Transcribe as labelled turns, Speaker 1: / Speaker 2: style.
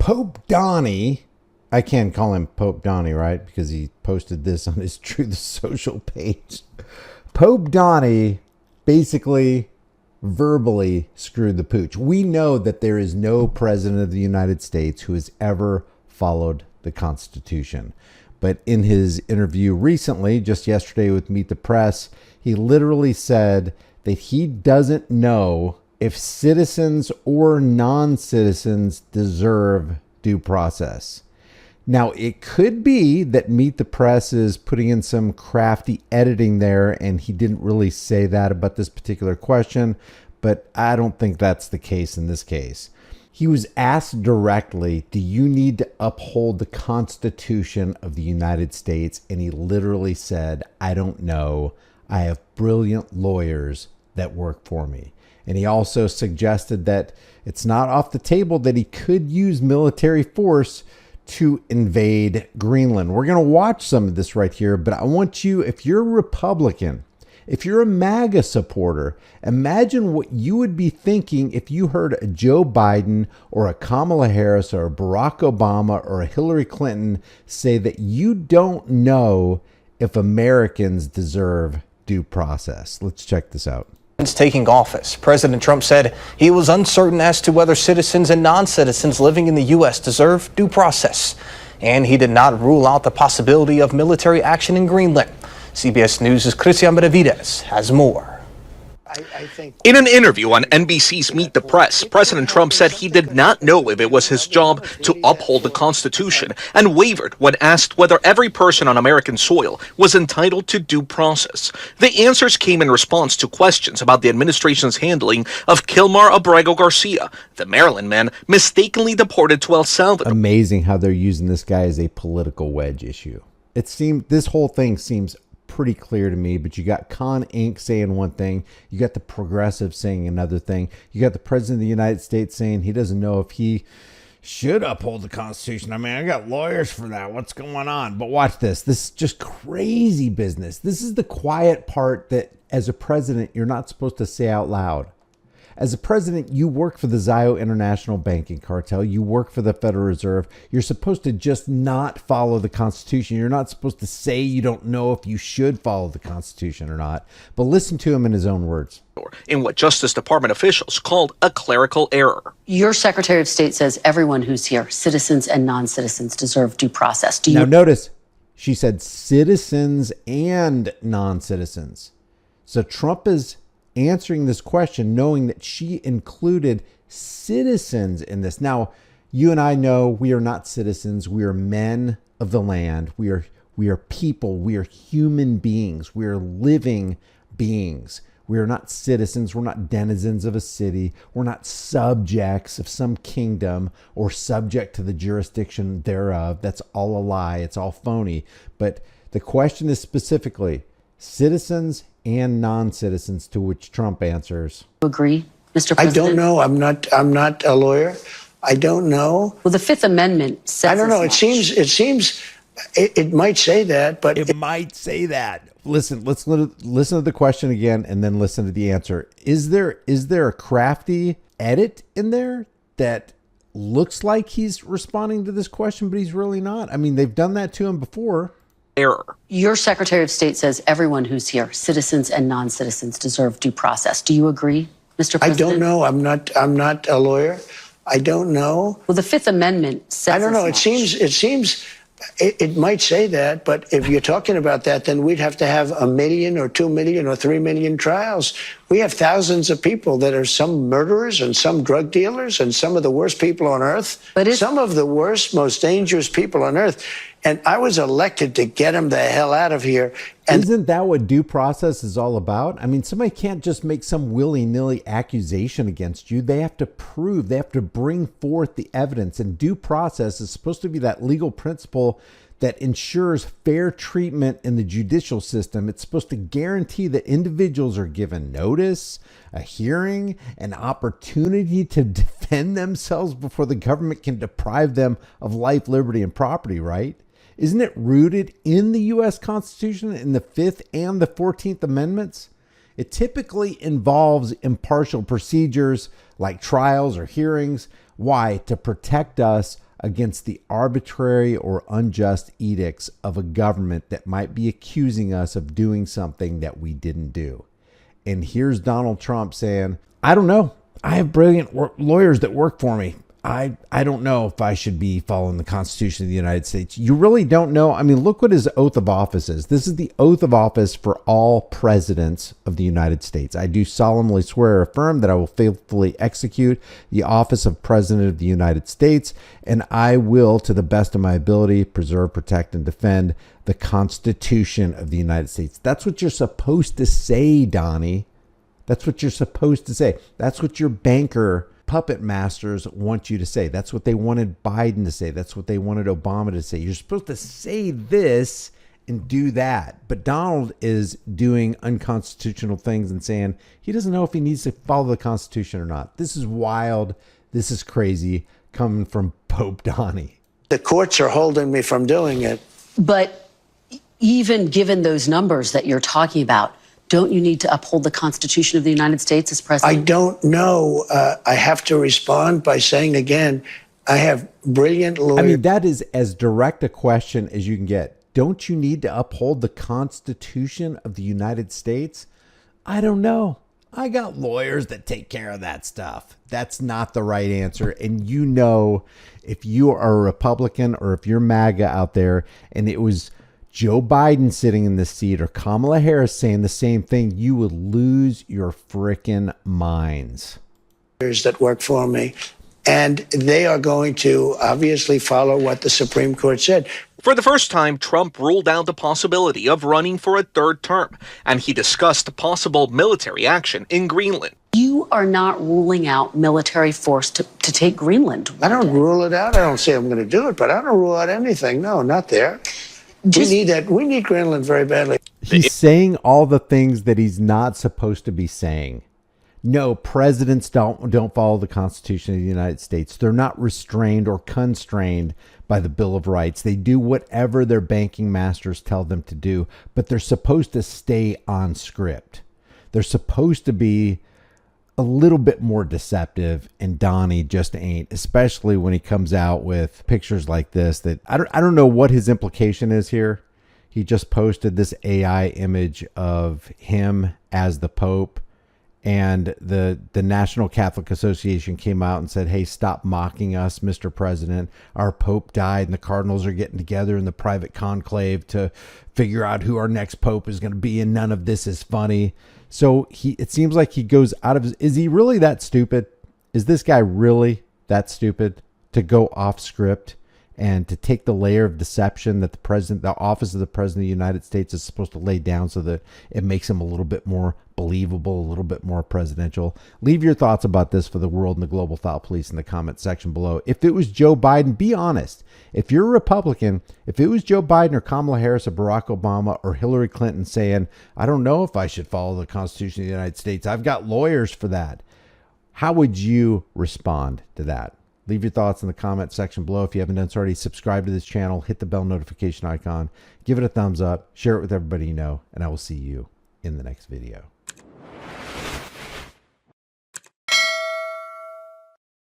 Speaker 1: Pope Donnie, I can't call him Pope Donnie, right? Because he posted this on his Truth Social page. Pope Donnie basically verbally screwed the pooch. We know that there is no president of the United States who has ever followed the Constitution. But in his interview recently, just yesterday with Meet the Press, he literally said that he doesn't know if citizens or non-citizens deserve due process. Now, it could be that Meet the Press is putting in some crafty editing there, and he didn't really say that about this particular question, but I don't think that's the case in this case. He was asked directly, do you need to uphold the Constitution of the United States? And he literally said, I don't know. I have brilliant lawyers that work for me. And he also suggested that it's not off the table that he could use military force to invade Greenland. We're going to watch some of this right here, but I want you, if you're a Republican, if you're a MAGA supporter, imagine what you would be thinking if you heard a Joe Biden or a Kamala Harris or a Barack Obama or a Hillary Clinton say that you don't know if Americans deserve due process. Let's check this out.
Speaker 2: Since taking office, President Trump said he was uncertain as to whether citizens and non-citizens living in the U.S. deserve due process, and he did not rule out the possibility of military action in Greenland. CBS News' Christian Benavides has more.
Speaker 3: In an interview on NBC's Meet the Press, President Trump said he did not know if it was his job to uphold the Constitution and wavered when asked whether every person on American soil was entitled to due process. The answers came in response to questions about the administration's handling of Kilmar Abrego Garcia, the Maryland man mistakenly deported to El Salvador.
Speaker 1: Amazing how they're using this guy as a political wedge issue. This whole thing seems pretty clear to me, but you got Con Inc. saying one thing, you got the progressive saying another thing, you got the president of the United States saying he doesn't know if he should uphold the Constitution. I mean, I got lawyers for that. What's going on? But watch this. This is just crazy business. This is the quiet part that as a president, you're not supposed to say out loud. As a president, you work for the Zio International Banking Cartel. You work for the Federal Reserve. You're supposed to just not follow the Constitution. You're not supposed to say you don't know if you should follow the Constitution or not. But listen to him in his own words.
Speaker 3: In what Justice Department officials called a clerical error.
Speaker 4: Your Secretary of State says everyone who's here, citizens and non-citizens, deserve due process.
Speaker 1: Now notice, she said citizens and non-citizens. So Trump is answering this question knowing that she included citizens in this. Now, you and I know we are not citizens. We are men of the land. We are people. We are human beings. We are living beings. We are not citizens. We're not denizens of a city. We're not subjects of some kingdom or subject to the jurisdiction thereof. That's all a lie. It's all phony. But the question is specifically citizens and non-citizens, to which Trump answers.
Speaker 4: Agree, Mr. President?
Speaker 5: I don't know. I'm not a lawyer. I don't know.
Speaker 4: Well, the Fifth Amendment says
Speaker 5: I don't know. It might say that, but
Speaker 1: it might say that. Listen to the question again and then listen to the answer. Is there a crafty edit in there that looks like he's responding to this question, but he's really not? I mean, they've done that to him before.
Speaker 3: Error.
Speaker 4: Your Secretary of State says everyone who's here, citizens and non-citizens, deserve due process. Do you agree, Mr. President?
Speaker 5: I don't know. I'm not a lawyer. I don't know.
Speaker 4: Well, the Fifth Amendment says
Speaker 5: I don't know. It might say that, but if you're talking about that, then we'd have to have 1 million or 2 million or 3 million trials. We have thousands of people that are some murderers and some drug dealers and some of the worst people on earth. Some of the worst, most dangerous people on earth. And I was elected to get them the hell out of here. And
Speaker 1: isn't that what due process is all about? I mean, somebody can't just make some willy-nilly accusation against you. They have to prove, they have to bring forth the evidence. And due process is supposed to be that legal principle that ensures fair treatment in the judicial system. It's supposed to guarantee that individuals are given notice, a hearing, an opportunity to defend themselves before the government can deprive them of life, liberty, and property, right? Isn't it rooted in the U.S. Constitution in the 5th and the 14th Amendments? It typically involves impartial procedures like trials or hearings. Why? To protect us against the arbitrary or unjust edicts of a government that might be accusing us of doing something that we didn't do. And here's Donald Trump saying, I don't know. I have brilliant lawyers that work for me. I don't know if I should be following the Constitution of the United States. You really don't know. I mean, look what his oath of office is. This is the oath of office for all presidents of the United States. I do solemnly swear or affirm that I will faithfully execute the office of President of the United States, and I will, to the best of my ability, preserve, protect, and defend the Constitution of the United States. That's what you're supposed to say, Donnie. That's what you're supposed to say. That's what your banker puppet masters want you to say. That's what they wanted Biden to say. That's what they wanted Obama to say. You're supposed to say this and do that. But Donald is doing unconstitutional things and saying he doesn't know if he needs to follow the Constitution or not. This is wild. This is crazy coming from Pope Donnie.
Speaker 5: The courts are holding me from doing it.
Speaker 4: But even given those numbers that you're talking about, don't you need to uphold the Constitution of the United States as president?
Speaker 5: I don't know. I have to respond by saying again, I have brilliant lawyers.
Speaker 1: I mean, that is as direct a question as you can get. Don't you need to uphold the Constitution of the United States? I don't know. I got lawyers that take care of that stuff. That's not the right answer. And you know, if you are a Republican or if you're MAGA out there and it was Joe Biden sitting in this seat or Kamala Harris saying the same thing, you would lose your frickin' minds.
Speaker 5: That work for me, and they are going to obviously follow what the Supreme Court said.
Speaker 3: For the first time, Trump ruled out the possibility of running for a third term, and he discussed possible military action in Greenland.
Speaker 4: You are not ruling out military force to take Greenland.
Speaker 5: I don't rule it out. I don't say I'm going to do it, but I don't rule out anything. No, not there. We need that. We need Greenland very badly.
Speaker 1: He's saying all the things that he's not supposed to be saying. No, presidents don't follow the Constitution of the United States. They're not restrained or constrained by the Bill of Rights. They do whatever their banking masters tell them to do, but they're supposed to stay on script. They're supposed to be a little bit more deceptive, and Donnie just ain't, especially when he comes out with pictures like this that I don't know what his implication is here. He just posted this AI image of him as the Pope, and the National Catholic Association came out and said, hey, stop mocking us, Mr. President. Our Pope died and the Cardinals are getting together in the private conclave to figure out who our next Pope is going to be, and none of this is funny. So it seems like he goes out of his, is he really that stupid? Is this guy really that stupid to go off script and to take the layer of deception that the office of the President of the United States is supposed to lay down so that it makes him a little bit more believable, a little bit more presidential? Leave your thoughts about this for the world and the global thought police in the comment section below. If it was Joe Biden, be honest. If you're a Republican, if it was Joe Biden or Kamala Harris or Barack Obama or Hillary Clinton saying, I don't know if I should follow the Constitution of the United States, I've got lawyers for that, how would you respond to that? Leave your thoughts in the comment section below. If you haven't done so already, subscribe to this channel, hit the bell notification icon, give it a thumbs up, share it with everybody you know, and I will see you in the next video.